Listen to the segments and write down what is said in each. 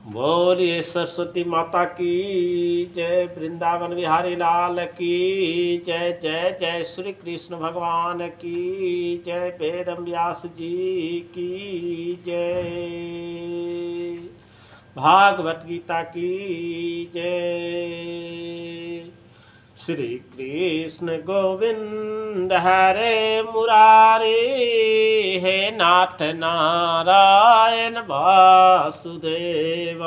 बोलिए सरस्वती माता की जय, वृंदावन विहारी लाल की जय। जय जय श्री कृष्ण भगवान की जय, वेद व्यास जी की जय, भागवत गीता की जय। श्री कृष्ण गोविंद हरे मुरारी, हे नाथ नारायण वासुदेव।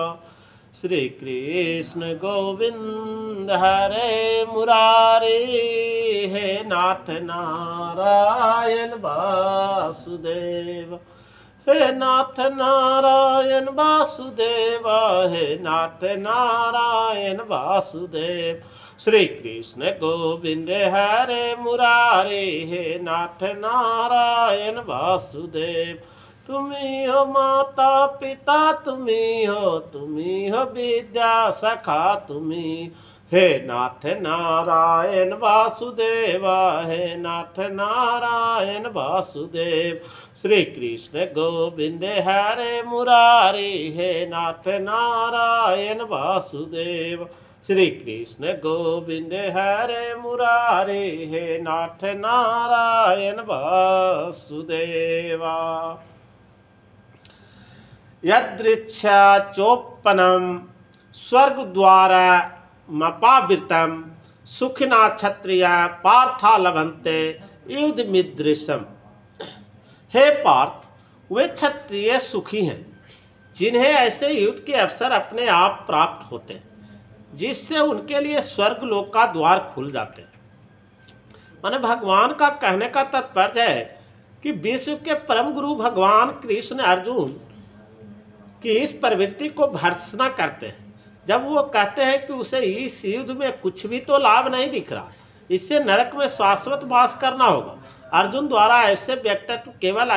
श्री कृष्ण गोविंद हरे मुरारी, हे नाथ नारायण वासुदेव। हे नाथ नारायण वासुदेव, हे नाथ नारायण वासुदेव। श्री कृष्ण गोविंद हरे मुरारी, हे नाथ नारायण वासुदेव। तुम्ही हो माता पिता, तुम्ही हो विद्या सखा, तुम्ही हे नाथ नारायण वासुदेव, हे नाथ नारायण वासुदेव। श्री कृष्ण गोविंद हरे मुरारी, हे नाथ नारायण वासुदेव। श्री कृष्ण गोविंद हरे मुरारी, हे नाथ नारायण वासुदेवा। यदृच्छा चोपनम स्वर्ग द्वारा मपावृतम, सुखिना क्षत्रिया पार्था लभन्ते युद्ध मिदृशम। हे पार्थ, वे क्षत्रिय सुखी हैं जिन्हें ऐसे युद्ध के अवसर अपने आप प्राप्त होते हैं, जिससे उनके लिए स्वर्ग लोक का द्वार खुल जाते हैं। माने भगवान का कहने का तात्पर्य है कि विश्व के परम गुरु भगवान कृष्ण अर्जुन की इस प्रवृत्ति को भर्त्सना करते हैं, जब वो कहते हैं कि उसे इस युद्ध में कुछ भी तो लाभ नहीं दिख रहा, इससे नरक में शाश्वत वास करना होगा। अर्जुन द्वारा ऐसे व्यक्तित्व केवल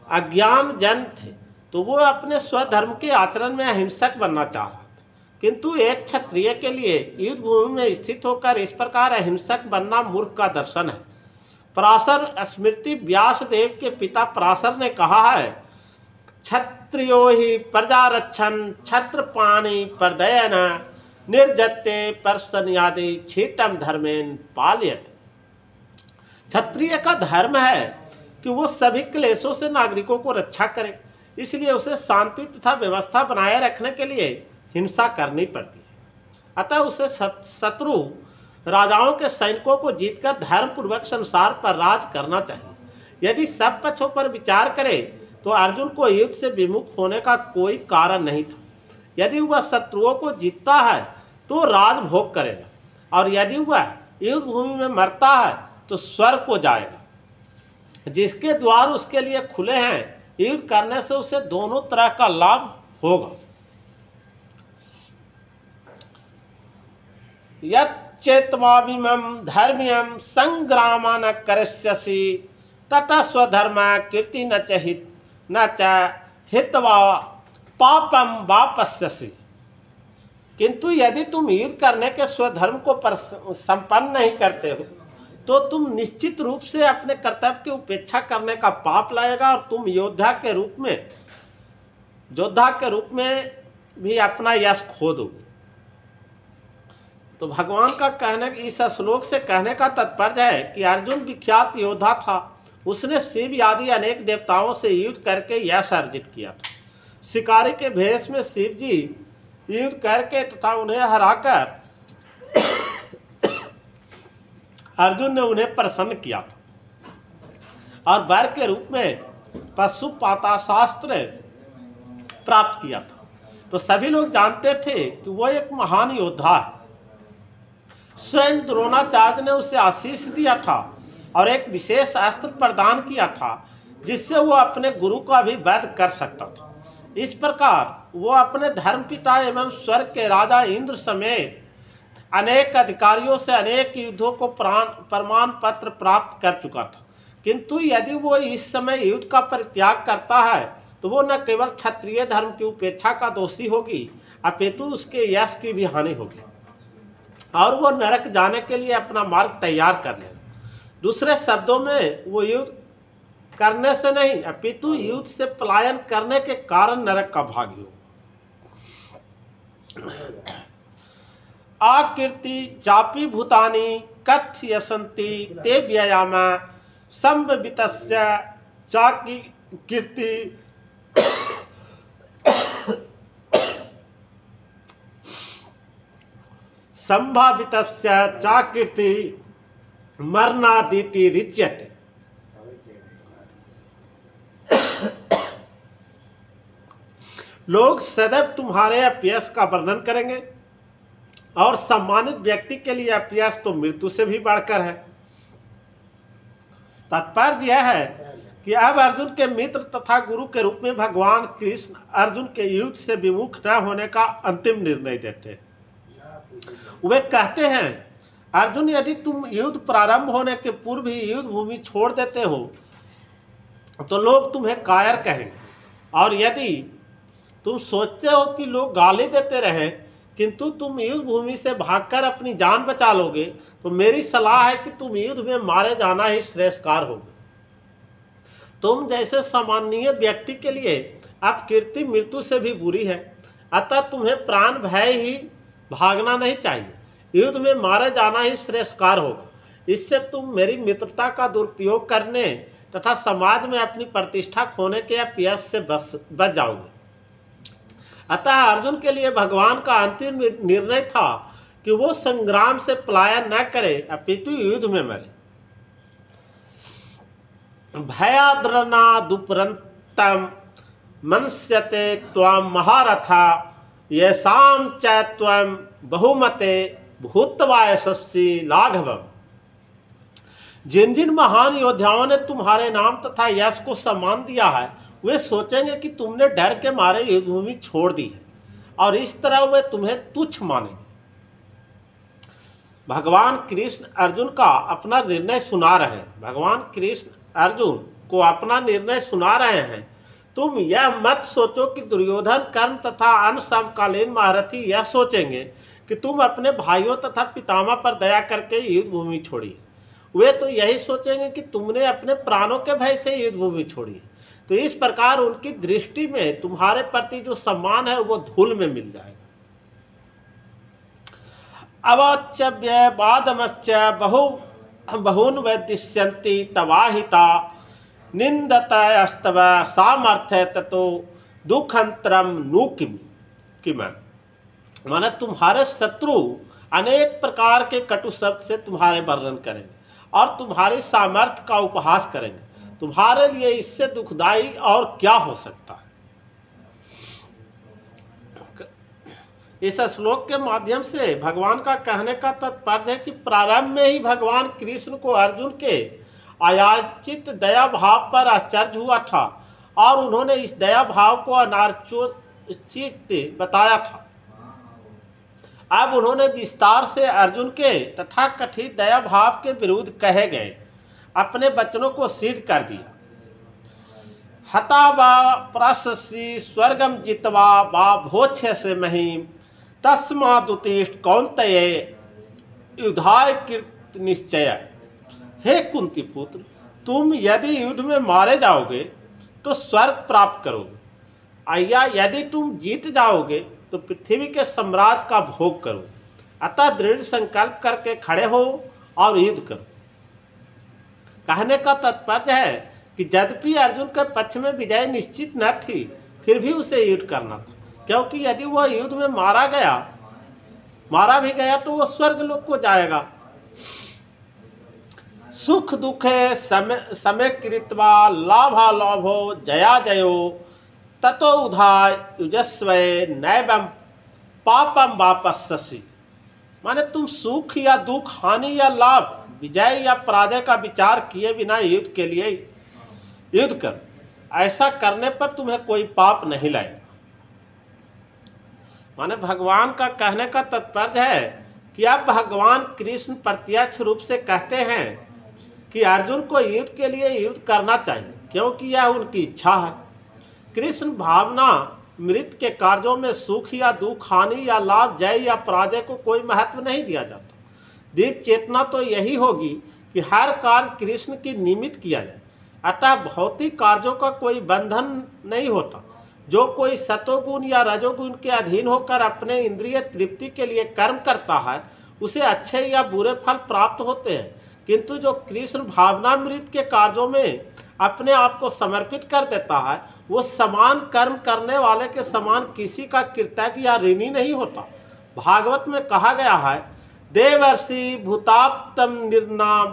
अज्ञान जन थे, तो वो अपने स्वधर्म के आचरण में अहिंसक बनना चाह रहा था। किंतु एक क्षत्रिय के लिए युद्ध भूमि में स्थित होकर इस प्रकार अहिंसक बनना मूर्ख का दर्शन है। पराशर स्मृति व्यास देव के पिता पराशर ने कहा है, क्षत्रियो ही प्रजा रक्षण क्षत्रपाणि परदयन, निर्जत्ते पर्सन्यादि क्षीटम धर्मेन पालयत। क्षत्रिय का धर्म है कि वो सभी क्लेशों से नागरिकों को रक्षा करे, इसलिए उसे शांति तथा व्यवस्था बनाए रखने के लिए हिंसा करनी पड़ती है। अतः उसे शत्रु राजाओं के सैनिकों को जीतकर धर्मपूर्वक संसार पर राज करना चाहिए। यदि सब पक्षों पर विचार करें तो अर्जुन को युद्ध से विमुख होने का कोई कारण नहीं था। यदि वह शत्रुओं को जीतता है तो राज भोग करेगा, और यदि वह युद्ध भूमि में मरता है तो स्वर्ग को जाएगा, जिसके द्वार उसके लिए खुले हैं। युद्ध करने से उसे दोनों तरह का लाभ होगा। यच्चेत्वामिमं धर्म्यं संग्रामं करिष्यसि, ततः स्वधर्म कीर्ति न च हित्वा पापम वापस्यसि। किंतु यदि तुम युद्ध करने के स्वधर्म को संपन्न नहीं करते हो तो तुम निश्चित रूप से अपने कर्तव्य की उपेक्षा करने का पाप लाएगा, और तुम योद्धा के रूप में भी अपना यश खो दोगे। तो भगवान का कहने इस श्लोक से कहने का तात्पर्य है कि अर्जुन विख्यात योद्धा था। उसने शिव आदि अनेक देवताओं से युद्ध करके यश अर्जित किया था। शिकारी के भेष में शिव जी युद्ध करके तथा उन्हें हराकर अर्जुन ने उन्हें प्रसन्न किया था, और वर के रूप में पशुपाता शास्त्र प्राप्त किया था। तो सभी लोग जानते थे कि वो एक महान योद्धा है। स्वयं द्रोणाचार्य ने उसे आशीष दिया था और एक विशेष अस्त्र प्रदान किया था, जिससे वो अपने गुरु का भी वध कर सकता था। इस प्रकार वो अपने धर्मपिता एवं स्वर्ग के राजा इंद्र समेत अनेक अधिकारियों से अनेक युद्धों को प्रमाण पत्र प्राप्त कर चुका था। किंतु यदि वो इस समय युद्ध का परित्याग करता है तो वो न केवल क्षत्रिय धर्म की उपेक्षा का दोषी होगी, अपितु उसके यश की भी हानि होगी, और वो नरक जाने के लिए अपना मार्ग तैयार कर लेगा। दूसरे शब्दों में वो युद्ध करने से नहीं अपितु युद्ध से पलायन करने के कारण नरक का भागी हो। आकीर्ति चापी भूतानि कथयसन्ति ते व्यायाम संवितस्य चाकी कीर्ति संभावितस्य चाकीर्ति मरणादिति रिच्यते। लोग सदैव तुम्हारे अपयश का वर्णन करेंगे और सम्मानित व्यक्ति के लिए अपयश तो मृत्यु से भी बढ़कर है। तात्पर्य यह है कि अब अर्जुन के मित्र तथा गुरु के रूप में भगवान कृष्ण अर्जुन के युद्ध से विमुख न होने का अंतिम निर्णय देते हैं। वे कहते हैं, अर्जुन यदि तुम युद्ध प्रारंभ होने के पूर्व ही युद्ध भूमि छोड़ देते हो तो लोग तुम्हें कायर कहेंगे, और यदि तुम सोचते हो कि लोग गाली देते रहे किंतु तुम युद्ध भूमि से भागकर अपनी जान बचा लोगे तो मेरी सलाह है कि तुम युद्ध में मारे जाना ही श्रेयस्कार होगा। तुम जैसे सामान्य व्यक्ति के लिए अपकीर्ति मृत्यु से भी बुरी है, अतः तुम्हें प्राण भय ही भागना नहीं चाहिए, युद्ध में मारे जाना ही श्रेयस्कार होगा। इससे तुम मेरी मित्रता का दुरुपयोग करने तथा समाज में अपनी प्रतिष्ठा खोने के अपयश से बच जाओगे। अतः अर्जुन के लिए भगवान का अंतिम निर्णय था कि वो संग्राम से पलायन न करे अपितु युद्ध में मरे। भयाद्रना दुपरंतम मनस्यते त्वं महारथा येषां च त्वं बहुमते भूत्वा यशस्वी लाघवम्। जिन जिन महान योद्धाओं ने तुम्हारे नाम तथा यश को सम्मान दिया है वे सोचेंगे कि तुमने डर के मारे युद्ध भूमि छोड़ दी है और इस तरह वे तुम्हें तुच्छ मानेंगे। भगवान कृष्ण अर्जुन का अपना निर्णय सुना रहे हैं। भगवान कृष्ण अर्जुन को अपना निर्णय सुना रहे हैं। तुम यह मत सोचो कि दुर्योधन कर्ण तथा अन्य समकालीन महारथी यह सोचेंगे कि तुम अपने भाइयों तथा पितामह पर दया करके युद्ध भूमि छोड़ी। वे तो यही सोचेंगे कि तुमने अपने प्राणों के भय से युद्ध भूमि छोड़ी। तो इस प्रकार उनकी दृष्टि में तुम्हारे प्रति जो सम्मान है वो धूल में मिल जाएगा। अवाच्यव्य बादमश्च बहून वैदिष्यन्ति तवाहिता निंदतस्तव सामर्थ्य ततो दुखंतरम नु किम। माने तुम्हारे शत्रु अनेक प्रकार के कटु शब्द से तुम्हारे वर्णन करेंगे और तुम्हारी सामर्थ्य का उपहास करेंगे। तुम्हारे लिए इससे दुखदाई और क्या हो सकता है। इस श्लोक के माध्यम से भगवान का कहने का तात्पर्य है कि प्रारंभ में ही भगवान कृष्ण को अर्जुन के अयाचित दया भाव पर आश्चर्य हुआ था और उन्होंने इस दया भाव को अनार्चित बताया था। अब उन्होंने विस्तार से अर्जुन के तथाकथित दया भाव के विरुद्ध कहे गए अपने वचनों को सिद्ध कर दिया। हता वा प्रशस्ति स्वर्गम जित्वा वा भोक्ष्य से महिम तस्मादुत्तिष्ठ कौन्तेय युद्धाय कृत निश्चय। हे कुंती पुत्र, तुम यदि युद्ध में मारे जाओगे तो स्वर्ग प्राप्त करोगे, या यदि तुम जीत जाओगे तो पृथ्वी के साम्राज्य का भोग करो। अतः दृढ़ संकल्प करके खड़े हो और युद्ध करो। कहने का तात्पर्य है कि यद्यपि अर्जुन के पक्ष में विजय निश्चित न थी फिर भी उसे युद्ध करना था, क्योंकि यदि वह युद्ध में मारा भी गया तो वह स्वर्ग लोक को जाएगा। सुख दुखे समय कृत्वा लाभा लाभो जया जयो ततो उधाय युजस्वे नैवं पापम वापस्सि। माने तुम सुख या दुख, हानि या लाभ, विजय या पराजय का विचार किए बिना युद्ध के लिए युद्ध कर। ऐसा करने पर तुम्हें कोई पाप नहीं लाएगा। माने भगवान का कहने का तात्पर्य है कि अब भगवान कृष्ण प्रत्यक्ष रूप से कहते हैं कि अर्जुन को युद्ध के लिए युद्ध करना चाहिए, क्योंकि यह उनकी इच्छा है। कृष्ण भावना मृत के कार्यों में सुख या दुख, हानि या लाभ, जय या पराजय को कोई महत्व नहीं दिया जाता। दिव्य चेतना तो यही होगी कि हर कार्य कृष्ण की निमित्त किया जाए। अतः भौतिक कार्यों का कोई बंधन नहीं होता। जो कोई सतोगुण या रजोगुण के अधीन होकर अपने इंद्रिय तृप्ति के लिए कर्म करता है उसे अच्छे या बुरे फल प्राप्त होते हैं, किंतु जो कृष्ण भावनामृत के कार्यों में अपने आप को समर्पित कर देता है वो समान कर्म करने वाले के समान किसी का कृतज्ञ या ऋणी नहीं होता। भागवत में कहा गया है, देवर्षि भूताप्तम निर्नाम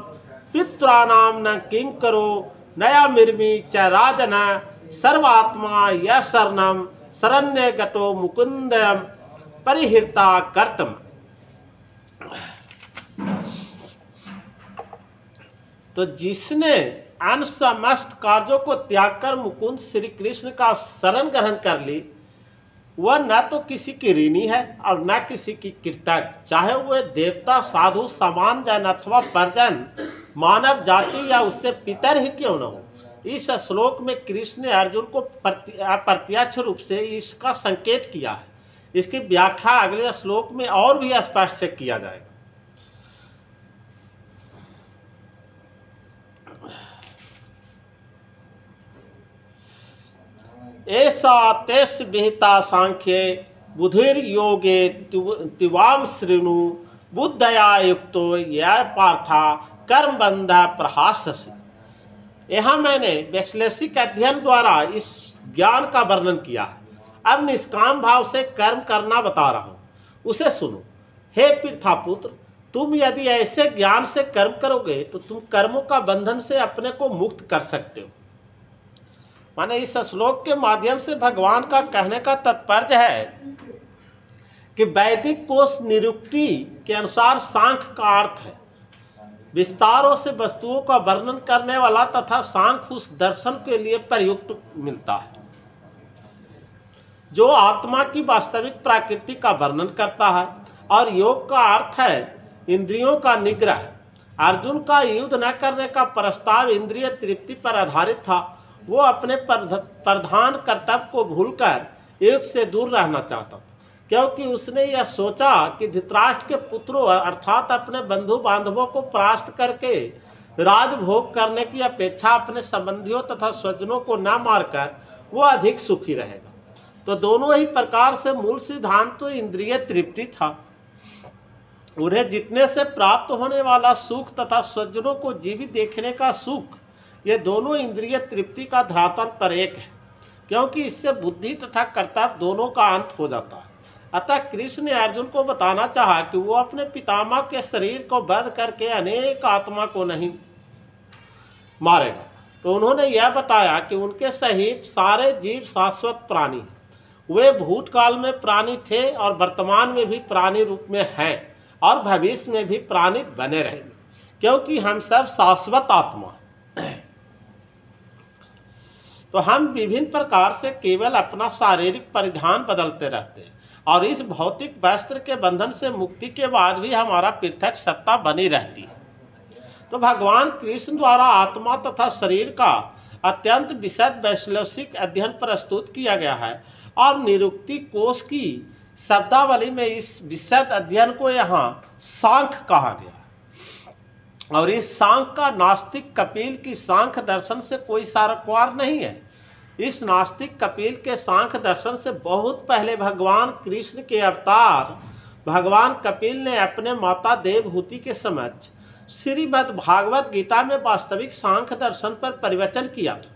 पित्राणाम न किंकरो नया मिर्मी च राजन सर्वात्मा यह शरणम शरण्य गतो मुकुंदम परिहृता कर्तम। तो जिसने अन्य समस्त कार्यों को त्याग कर मुकुंद श्री कृष्ण का शरण ग्रहण कर ली वह न तो किसी की ऋणी है और न किसी की कृतज्ञ, चाहे वह देवता साधु समान जन अथवा परजन मानव जाति या उससे पितर ही क्यों न हो। इस श्लोक में कृष्ण ने अर्जुन को अप्रत्यक्ष रूप से इसका संकेत किया है। इसकी व्याख्या अगले श्लोक में और भी स्पष्ट से किया जाएगा। ऐसा तेस विहिता सांख्ये बुधिर योगे तिवाम श्रृणु बुद्धया युक्तो यह पार्था कर्म बंध प्रहाससि। यहाँ मैंने वैश्लेषिक अध्ययन द्वारा इस ज्ञान का वर्णन किया है। अब निष्काम भाव से कर्म करना बता रहा हूँ, उसे सुनो। हे पृथापुत्र, तुम यदि ऐसे ज्ञान से कर्म करोगे तो तुम कर्मों का बंधन से अपने को मुक्त कर सकते हो। माने इस श्लोक के माध्यम से भगवान का कहने का तात्पर्य है कि वैदिक कोश निरुक्ति के अनुसार सांख्य का अर्थ है विस्तारों से वस्तुओं का वर्णन करने वाला, तथा सांख्य उस दर्शन के लिए प्रयुक्त मिलता है जो आत्मा की वास्तविक प्रकृति का वर्णन करता है, और योग का अर्थ है इंद्रियों का निग्रह। अर्जुन का युद्ध न करने का प्रस्ताव इंद्रिय तृप्ति पर आधारित था। वो अपने प्रधान कर्तव्य को भूलकर युद्ध से दूर रहना चाहता था, क्योंकि उसने यह सोचा कि धृतराष्ट्र के पुत्रों अर्थात अपने बंधु बांधवों को परास्त करके राजभोग करने की अपेक्षा अपने संबंधियों तथा स्वजनों को न मारकर वो अधिक सुखी रहेगा। तो दोनों ही प्रकार से मूल सिद्धांत तो इंद्रिय तृप्ति था। उन्हें जितने से प्राप्त होने वाला सुख तथा स्वजनों को जीवित देखने का सुख, ये दोनों इंद्रिय तृप्ति का धरातल पर एक है, क्योंकि इससे बुद्धि तथा कर्तव्य दोनों का अंत हो जाता है। अतः कृष्ण ने अर्जुन को बताना चाहा कि वो अपने पितामह के शरीर को वध करके अनेक आत्मा को नहीं मारेगा। तो उन्होंने यह बताया कि उनके सहित सारे जीव शाश्वत प्राणी हैं। वे भूतकाल में प्राणी थे और वर्तमान में भी प्राणी रूप में हैं और भविष्य में भी प्राणी बने रहेंगे, क्योंकि हम सब शाश्वत आत्मा हैं। तो हम विभिन्न प्रकार से केवल अपना शारीरिक परिधान बदलते रहते हैं और इस भौतिक वस्त्र के बंधन से मुक्ति के बाद भी हमारा पृथक सत्ता बनी रहती है। तो भगवान कृष्ण द्वारा आत्मा तथा शरीर का अत्यंत विशद वैश्लेषिक अध्ययन प्रस्तुत किया गया है और निरुक्ति कोश की शब्दावली में इस विशद अध्ययन को यहाँ सांख्य कहा गया है। और इस सांख्य का नास्तिक कपिल की सांख्य दर्शन से कोई सारोकार नहीं है। इस नास्तिक कपिल के सांख्य दर्शन से बहुत पहले भगवान कृष्ण के अवतार भगवान कपिल ने अपने माता देवहूति के समक्ष श्रीमद् भागवत गीता में वास्तविक सांख्य दर्शन पर परिवचन किया था।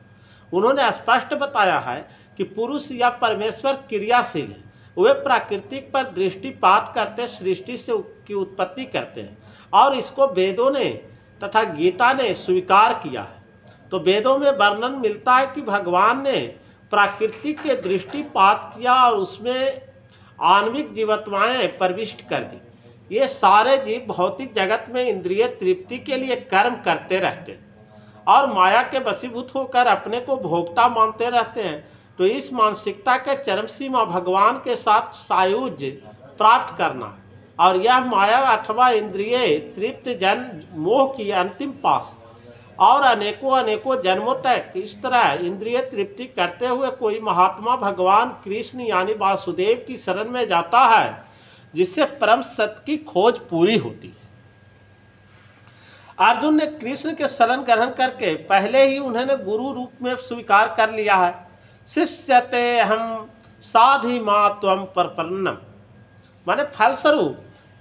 उन्होंने स्पष्ट बताया है कि पुरुष या परमेश्वर क्रियाशील है, वे प्राकृतिक पर दृष्टिपात करते सृष्टि से की उत्पत्ति करते हैं और इसको वेदों ने तथा गीता ने स्वीकार किया है। तो वेदों में वर्णन मिलता है कि भगवान ने प्राकृतिक के दृष्टिपात किया और उसमें आणविक जीवात्माएं प्रविष्ट कर दी। ये सारे जीव भौतिक जगत में इंद्रिय तृप्ति के लिए कर्म करते रहते हैं और माया के वशीभूत होकर अपने को भोक्ता मानते रहते हैं। तो इस मानसिकता के चरम सीमा भगवान के साथ सायुज्य प्राप्त करना है और यह माया अथवा इंद्रिय तृप्त जन मोह की अंतिम पास और अनेकों जन्मों तक इस तरह इंद्रिय तृप्ति करते हुए कोई महात्मा भगवान कृष्ण यानी वासुदेव की शरण में जाता है, जिससे परम सत्य की खोज पूरी होती है। अर्जुन ने कृष्ण के शरण ग्रहण करके पहले ही उन्होंने गुरु रूप में स्वीकार कर लिया है। शिष्यते हम साधि माँ त्वम प्रपन्नम, माने फलस्वरूप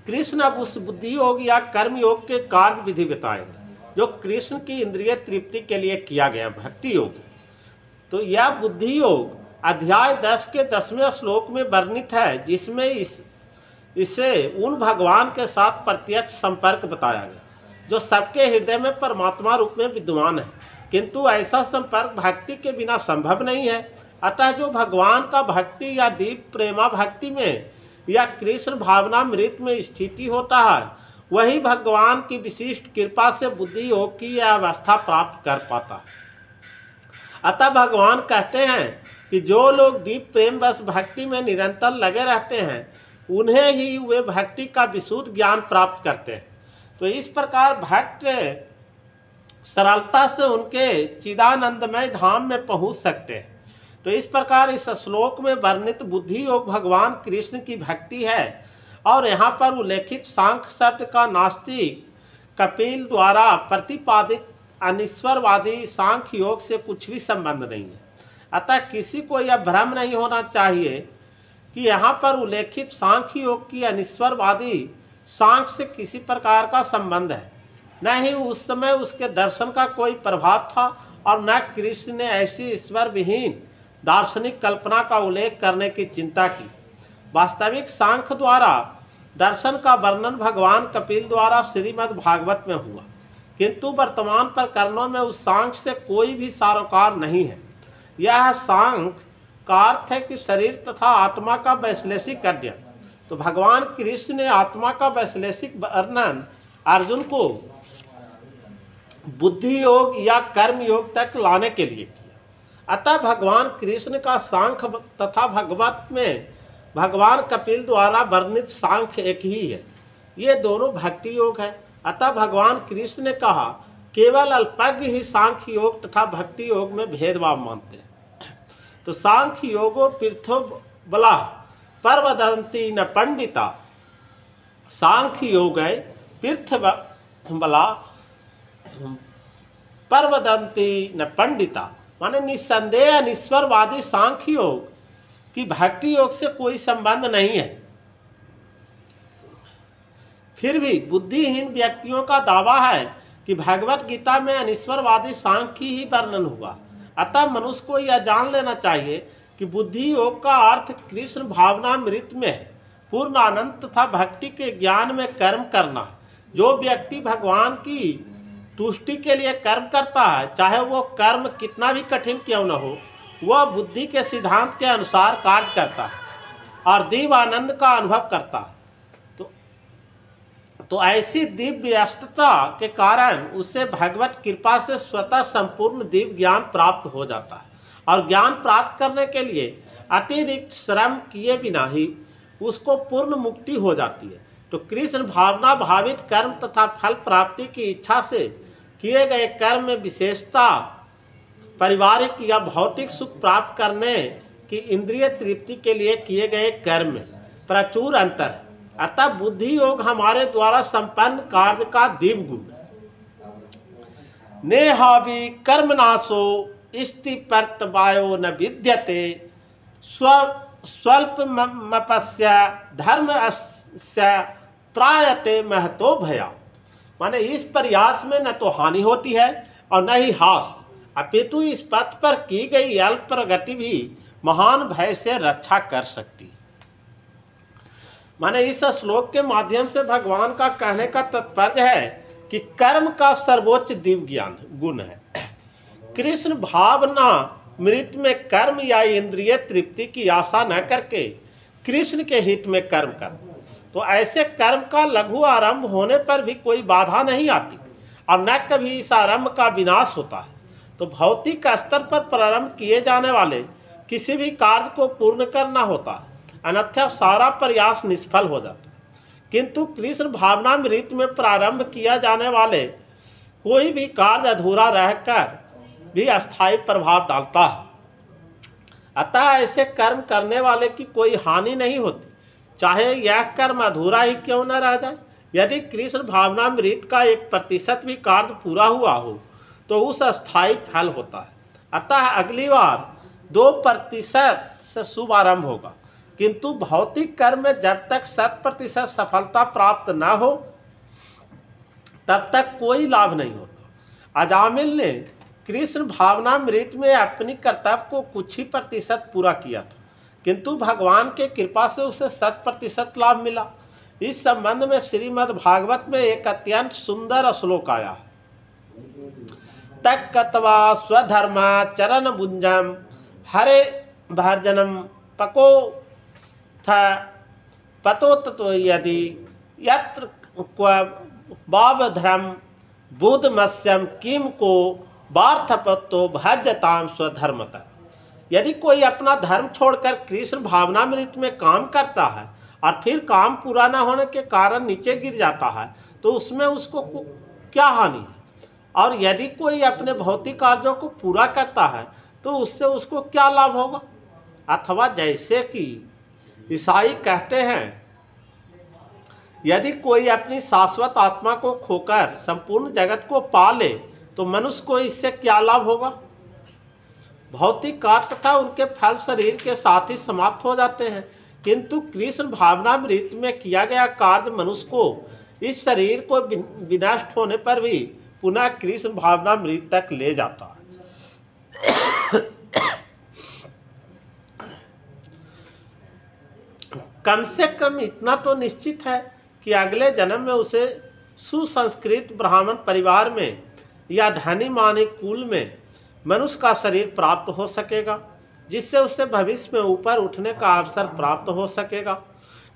कृष्ण अब उस बुद्धि योग या कर्म योग के कार्य विधि बताएंगे जो कृष्ण की इंद्रिय तृप्ति के लिए किया गया भक्ति योग। तो यह बुद्धि योग अध्याय 10 के 10वें श्लोक में वर्णित है, जिसमें इसे उन भगवान के साथ प्रत्यक्ष संपर्क बताया गया जो सबके हृदय में परमात्मा रूप में विद्यमान है। किंतु ऐसा संपर्क भक्ति के बिना संभव नहीं है। अतः जो भगवान का भक्ति या दीप प्रेमा भक्ति में या कृष्ण भावनामृत में स्थिति होता है, वही भगवान की विशिष्ट कृपा से बुद्धि योग की यह अवस्था प्राप्त कर पाता है। अतः भगवान कहते हैं कि जो लोग दीप प्रेम बस भक्ति में निरंतर लगे रहते हैं, उन्हें ही वे भक्ति का विशुद्ध ज्ञान प्राप्त करते हैं। तो इस प्रकार भक्त सरलता से उनके चिदानंदमय धाम में पहुंच सकते हैं। तो इस प्रकार इस श्लोक में वर्णित बुद्धि योग भगवान कृष्ण की भक्ति है। और यहाँ पर उल्लेखित सांख्य शब्द का नास्तिक कपिल द्वारा प्रतिपादित अनिश्वरवादी सांख्य योग से कुछ भी संबंध नहीं है। अतः किसी को यह भ्रम नहीं होना चाहिए कि यहाँ पर उल्लेखित सांख्य योग की अनिश्वरवादी सांख्य से किसी प्रकार का संबंध है। न ही उस समय उसके दर्शन का कोई प्रभाव था और न कृष्ण ने ऐसी ईश्वर विहीन दार्शनिक कल्पना का उल्लेख करने की चिंता की। वास्तविक सांख्य द्वारा दर्शन का वर्णन भगवान कपिल द्वारा श्रीमद् भागवत में हुआ, किंतु वर्तमान प्रकरणों में उस सांख्य से कोई भी सारोकार नहीं है। यह सांख्य का अर्थ है कि शरीर तथा आत्मा का वैश्लेषिक अध्ययन। तो भगवान कृष्ण ने आत्मा का वैश्लेषिक वर्णन अर्जुन को बुद्धि योग या कर्म योग तक लाने के लिए किया। अतः भगवान कृष्ण का सांख्य तथा भगवत में भगवान कपिल द्वारा वर्णित सांख्य एक ही है। ये दोनों भक्ति योग है। अतः भगवान कृष्ण ने कहा केवल अल्पज्ञ ही सांख्य योग तथा भक्ति योग में भेदभाव मानते हैं। तो सांख्य योगो पृथो बला परवदंती न पंडिता, सांख्य योग है पृथ बला परवदंती न पंडिता, माने निस्संदेह अनिश्वरवादी सांख्य योग की भक्ति योग से कोई संबंध नहीं है। फिर भी बुद्धिहीन व्यक्तियों का दावा है कि भगवत गीता में अनिश्वरवादी सांख्य ही वर्णन हुआ। अतः मनुष्य को यह जान लेना चाहिए कि बुद्धि योग का अर्थ कृष्ण भावनामृत में है, पूर्ण आनंद तथा भक्ति के ज्ञान में कर्म करना है। जो व्यक्ति भगवान की तुष्टि के लिए कर्म करता है, चाहे वो कर्म कितना भी कठिन क्यों न हो, वह बुद्धि के सिद्धांत के अनुसार कार्य करता है और दिव्य आनंद का अनुभव करता है। तो ऐसी दिव्य व्यस्तता के कारण उससे भगवत कृपा से स्वतः संपूर्ण दिव्य ज्ञान प्राप्त हो जाता है और ज्ञान प्राप्त करने के लिए अतिरिक्त श्रम किए बिना ही उसको पूर्ण मुक्ति हो जाती है। तो कृष्ण भावना भावित कर्म तथा फल प्राप्ति की इच्छा से किए गए कर्म में विशेषता पारिवारिक या भौतिक सुख प्राप्त करने की इंद्रिय तृप्ति के लिए किए गए कर्म में प्रचुर अंतर है। अतः बुद्धि योग हमारे द्वारा संपन्न कार्य का दिव्य गुण है। नेहावि कर्मनाशो स्थिपर्तवायो न विद्यते स्वल्पमपस्य धर्मस्य त्रायते महतो भया, माने इस प्रयास में न तो हानि होती है और न ही हास, अपितु इस पथ पर की गई अल्प प्रगति भी महान भय से रक्षा कर सकती है। माने इस श्लोक के माध्यम से भगवान का कहने का तात्पर्य है कि कर्म का सर्वोच्च दिव्य ज्ञान गुण है। कृष्ण भावना मृत में कर्म या इंद्रिय तृप्ति की आशा न करके कृष्ण के हित में कर्म कर, तो ऐसे कर्म का लघु आरंभ होने पर भी कोई बाधा नहीं आती और न कभी इस आरंभ का विनाश होता है। तो भौतिक स्तर पर प्रारंभ किए जाने वाले किसी भी कार्य को पूर्ण करना होता है, अन्यथा सारा प्रयास निष्फल हो जाता है। किंतु कृष्ण भावनामृत में प्रारंभ किया जाने वाले कोई भी कार्य अधूरा रहकर भी अस्थायी प्रभाव डालता है। अतः ऐसे कर्म करने वाले की कोई हानि नहीं होती, चाहे यह कर्म अधूरा ही क्यों न रह जाए यदि कृष्ण भावनामृत का 1% भी कार्य पूरा हुआ हो तो उस अस्थायी फल होता है। अतः अगली बार 2% से शुभ आरंभ होगा, किंतु भौतिक कर्म में जब तक 100% सफलता प्राप्त न हो तब तक कोई लाभ नहीं होता। अजामिल ने कृष्ण भावनामृत में अपनी कर्तव्य को कुछ ही प्रतिशत पूरा किया था, किंतु भगवान के कृपा से उसे 100% लाभ मिला। इस संबंध में श्रीमद् भागवत में एक अत्यंत सुंदर श्लोक आया है। तक्कत्वा स्वधर्मा चरण बुंजम हरे भर्जनम पको था पतो तत्व यदि यत्र क्व बाबधर्म बुधमस्यम किम को वार्थपत्तो भजताम स्वधर्मतः। यदि कोई अपना धर्म छोड़कर कृष्ण भावनामृत में काम करता है और फिर काम पूरा न होने के कारण नीचे गिर जाता है तो उसमें उसको क्या हानि है, और यदि कोई अपने भौतिक कार्यों को पूरा करता है तो उससे उसको क्या लाभ होगा। अथवा जैसे कि ईसाई कहते हैं, यदि कोई अपनी शाश्वत आत्मा को खोकर संपूर्ण जगत को पा ले तो मनुष्य को इससे क्या लाभ होगा। भौतिक कार्य तथा उनके फल शरीर के साथ ही समाप्त हो जाते हैं, किंतु कृष्ण भावनामृत में किया गया कार्य मनुष्य को इस शरीर को विनष्ट होने पर भी पुनः कृष्ण भावनामृत तक ले जाता है। कम से कम इतना तो निश्चित है कि अगले जन्म में उसे सुसंस्कृत ब्राह्मण परिवार में या धनी मानी कुल में मनुष्य का शरीर प्राप्त हो सकेगा, जिससे उससे भविष्य में ऊपर उठने का अवसर प्राप्त हो सकेगा।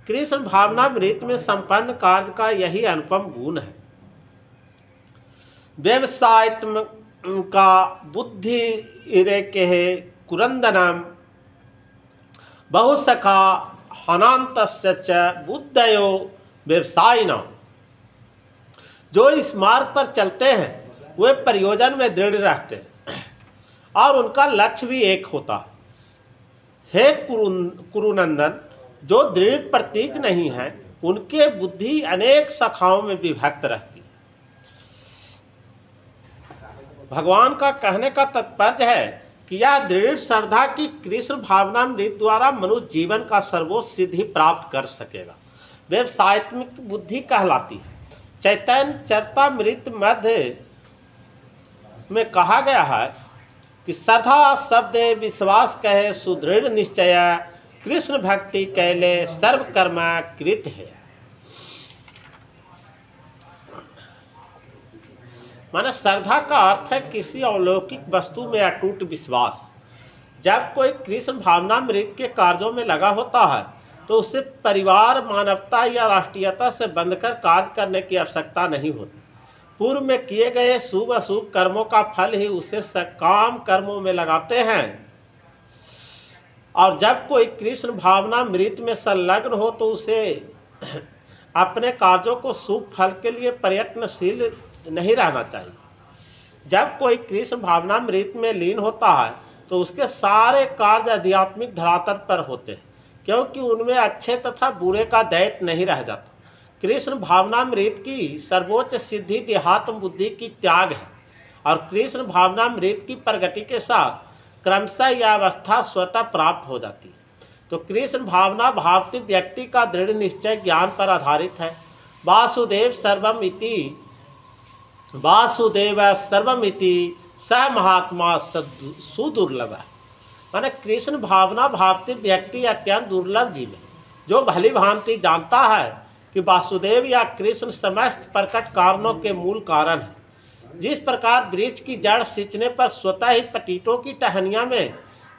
कृष्ण भावनामृत में संपन्न कार्य का यही अनुपम गुण है। व्यवसायत्म का बुद्धि इरेके कुरंदनम बहुसखा हनान्तस्य च बुद्धयो व्यवसायिना। जो इस मार्ग पर चलते हैं वे प्रयोजन में दृढ़ रहते हैं और उनका लक्ष्य भी एक होता है। हे कुरुनंदन, जो दृढ़ प्रतीक नहीं है उनके बुद्धि अनेक शाखाओं में विभक्त रहती है। भगवान का कहने का तात्पर्य है कि यह दृढ़ श्रद्धा की कृष्ण भावनामृत द्वारा मनुष्य जीवन का सर्वोच्च सिद्धि प्राप्त कर सकेगा, व्यवसायत्मक बुद्धि कहलाती है। चैतन्य चरितामृत मध्य में कहा गया है कि श्रद्धा शब्द विश्वास कहे सुदृढ़ निश्चय कृष्ण भक्ति कैले सर्व कर्म कृत है। माना श्रद्धा का अर्थ है किसी अलौकिक वस्तु में अटूट विश्वास। जब कोई कृष्ण भावनामृत के कार्यों में लगा होता है तो उसे परिवार, मानवता या राष्ट्रीयता से बंधकर कार्य करने की आवश्यकता नहीं होती। पूर्व में किए गए शुभ अशुभ कर्मों का फल ही उसे सकाम कर्मों में लगाते हैं, और जब कोई कृष्ण भावनामृत में संलग्न हो तो उसे अपने कार्यों को शुभ फल के लिए प्रयत्नशील नहीं रहना चाहिए। जब कोई कृष्ण भावनामृत में लीन होता है तो उसके सारे कार्य आध्यात्मिक धरातल पर होते हैं, क्योंकि उनमें अच्छे तथा बुरे का द्वैत नहीं रह जाता। कृष्ण भावनामृत की सर्वोच्च सिद्धि देहात्म बुद्धि की त्याग है, और कृष्ण भावनामृत की प्रगति के साथ क्रमशः यह अवस्था स्वतः प्राप्त हो जाती है। तो कृष्ण भावना भावती व्यक्ति का दृढ़ निश्चय ज्ञान पर आधारित है। वासुदेव सर्वमिति सह महात्मा सुदुर्लभ है। माने कृष्ण भावना भावती व्यक्ति अत्यंत दुर्लभ जीव है, जो भली भांति जानता है कि वासुदेव या कृष्ण समस्त प्रकट कारणों के मूल कारण है। जिस प्रकार वृक्ष की जड़ सिंचने पर स्वतः ही पटीतों की टहनियाँ में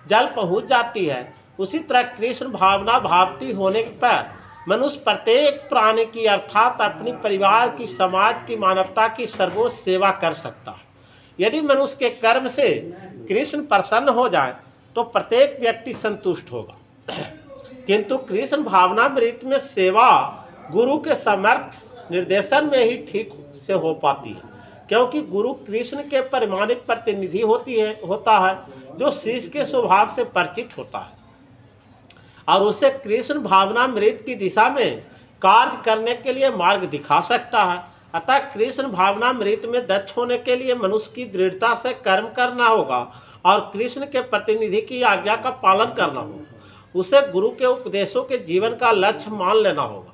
जल पहुँच जाती है, उसी तरह कृष्ण भावना भावती होने पर मनुष्य प्रत्येक प्राणी की अर्थात अपनी परिवार की, समाज की, मानवता की सर्वोच्च सेवा कर सकता है। यदि मनुष्य के कर्म से कृष्ण प्रसन्न हो जाए तो प्रत्येक व्यक्ति संतुष्ट होगा, किंतु कृष्ण भावनामृत में सेवा गुरु के समर्थ निर्देशन में ही ठीक से हो पाती है, क्योंकि गुरु कृष्ण के परिमाणिक प्रतिनिधि होता है, जो शिष्य के स्वभाव से परिचित होता है और उसे कृष्ण भावनामृत की दिशा में कार्य करने के लिए मार्ग दिखा सकता है। अतः कृष्ण भावनामृत में दक्ष होने के लिए मनुष्य की दृढ़ता से कर्म करना होगा और कृष्ण के प्रतिनिधि की आज्ञा का पालन करना होगा। उसे गुरु के उपदेशों के जीवन का लक्ष्य मान लेना होगा।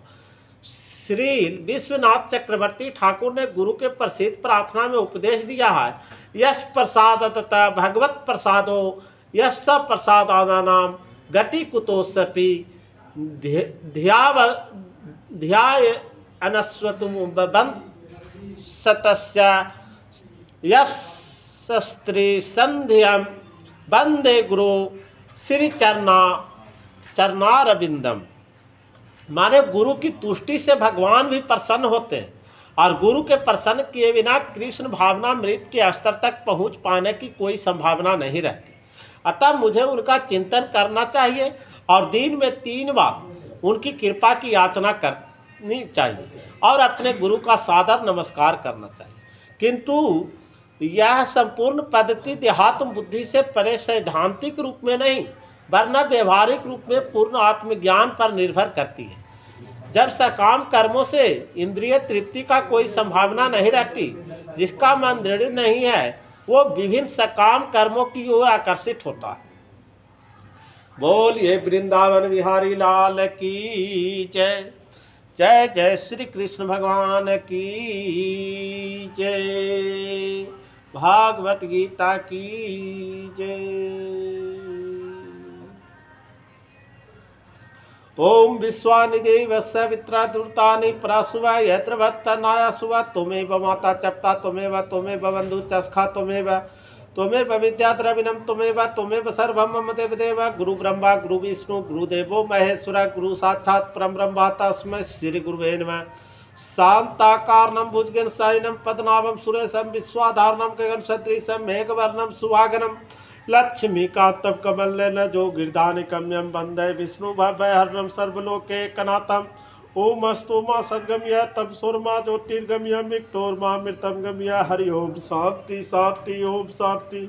श्री विश्वनाथ चक्रवर्ती ठाकुर ने गुरु के प्रसिद्ध प्रार्थना में उपदेश दिया है, यश प्रसाद तथा भगवत प्रसादो यश प्रसादानाम गति कुतोषपि ध्याय अनस्वतुम सतस्य यस्त्री संध्यम वंदे गुरु श्री चरणारविंदम। माने गुरु की तुष्टि से भगवान भी प्रसन्न होते हैं और गुरु के प्रसन्न किए बिना कृष्ण भावनामृत के स्तर तक पहुंच पाने की कोई संभावना नहीं रहती। अतः मुझे उनका चिंतन करना चाहिए और दिन में 3 बार उनकी कृपा की याचना करनी चाहिए और अपने गुरु का सादर नमस्कार करना चाहिए। किंतु यह संपूर्ण पद्धति देहात्म बुद्धि से परे सैद्धांतिक रूप में नहीं वरना व्यवहारिक रूप में पूर्ण आत्मज्ञान पर निर्भर करती है। जब सकाम कर्मों से इंद्रिय तृप्ति का कोई संभावना नहीं रहती, जिसका मन दृढ़ नहीं है वो विभिन्न सकाम कर्मों की ओर आकर्षित होता है। बोलिए वृंदावन बिहारी लाल की जय। जय जय श्री कृष्ण भगवान की जय। भागवत गीता की जय। ओम विश्वानिदेवस्य वित्रादुर्तानि प्रासुवा यत्र भक्तनायासुवा त्वमेव माता चप्ता त्वमेव बंधु चस्खा त्वमेव विद्या द्रविणम त्वमेव सर्वं मम देवदेव। गुरु ब्रह्मा गुरु विष्णु गुरुदेवो महेश्वर गुरु साक्षात् परब्रह्म तस्मै श्री गुरुवे नमः। शांताकारं भुजगशयनं पद्मनाभं सुरेशं विश्वाधारणं गगनसदृशं मेघवर्णं सुहागनं लक्ष्मीकान्तं कमलनयनं जोगिर्दानिकमलं वन्दे विष्णुभवहरणं सर्वलोकैकनाथम्। ओम अस्तु मा सद्गम्य तम सोरमा ज्योतिर्गम्य मिक्टोरमा मृतम गम्य। हरि ओम शांति शांति ओम शांति।